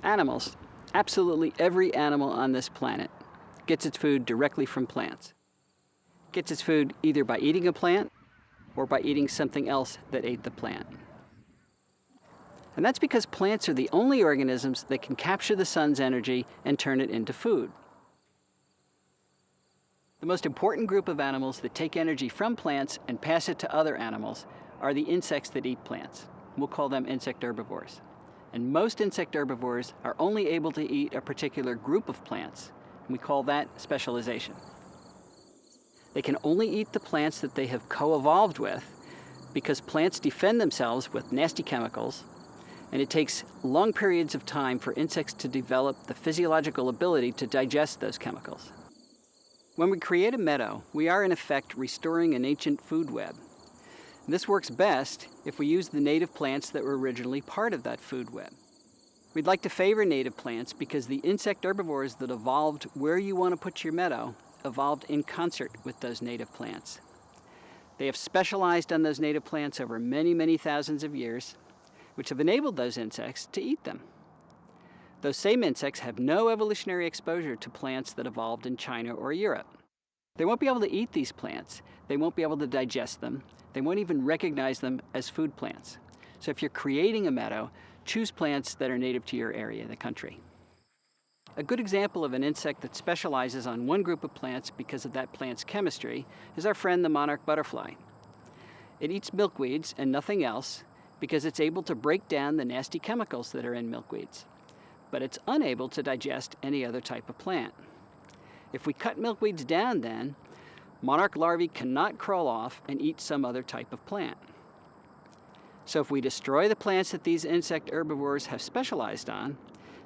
Animals. Absolutely every animal on this planet gets its food directly from plants. Gets its food either by eating a plant or by eating something else that ate the plant. And that's because plants are the only organisms that can capture the sun's energy and turn it into food. The most important group of animals that take energy from plants and pass it to other animals are the insects that eat plants. We'll call them insect herbivores. And most insect herbivores are only able to eat a particular group of plants. And we call that specialization. They can only eat the plants that they have co-evolved with because plants defend themselves with nasty chemicals, and it takes long periods of time for insects to develop the physiological ability to digest those chemicals. When we create a meadow, we are in effect restoring an ancient food web. This works best if we use the native plants that were originally part of that food web. We'd like to favor native plants because the insect herbivores that evolved where you want to put your meadow evolved in concert with those native plants. They have specialized on those native plants over many, many thousands of years, which have enabled those insects to eat them. Those same insects have no evolutionary exposure to plants that evolved in China or Europe. They won't be able to eat these plants. They won't be able to digest them. They won't even recognize them as food plants. So if you're creating a meadow, choose plants that are native to your area, the country. A good example of an insect that specializes on one group of plants because of that plant's chemistry is our friend the monarch butterfly. It eats milkweeds and nothing else because it's able to break down the nasty chemicals that are in milkweeds, but it's unable to digest any other type of plant. If we cut milkweeds down then, monarch larvae cannot crawl off and eat some other type of plant. So if we destroy the plants that these insect herbivores have specialized on,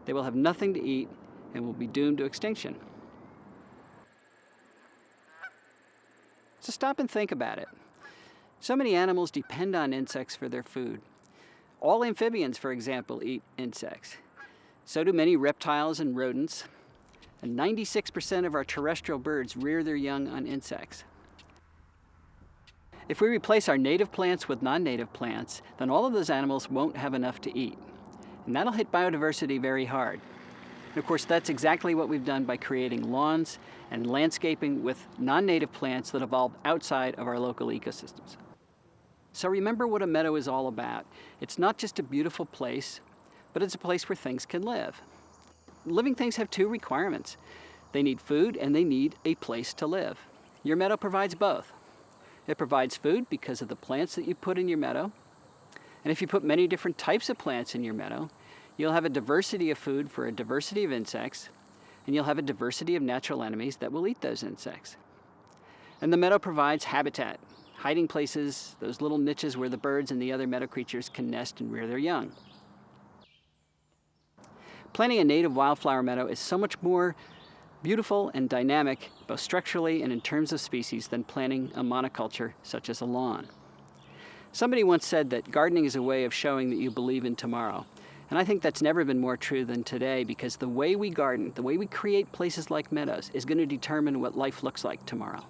they will have nothing to eat and will be doomed to extinction. So stop and think about it. So many animals depend on insects for their food. All amphibians, for example, eat insects. So do many reptiles and rodents. And 96% of our terrestrial birds rear their young on insects. If we replace our native plants with non-native plants, then all of those animals won't have enough to eat. And that'll hit biodiversity very hard. And of course, that's exactly what we've done by creating lawns and landscaping with non-native plants that evolved outside of our local ecosystems. So remember what a meadow is all about. It's not just a beautiful place, but it's a place where things can live. Living things have two requirements. They need food and they need a place to live. Your meadow provides both. It provides food because of the plants that you put in your meadow. And if you put many different types of plants in your meadow, you'll have a diversity of food for a diversity of insects, and you'll have a diversity of natural enemies that will eat those insects. And the meadow provides habitat, hiding places, those little niches where the birds and the other meadow creatures can nest and rear their young. Planting a native wildflower meadow is so much more beautiful and dynamic, both structurally and in terms of species, than planting a monoculture such as a lawn. Somebody once said that gardening is a way of showing that you believe in tomorrow. And I think that's never been more true than today, because the way we garden, the way we create places like meadows, is going to determine what life looks like tomorrow.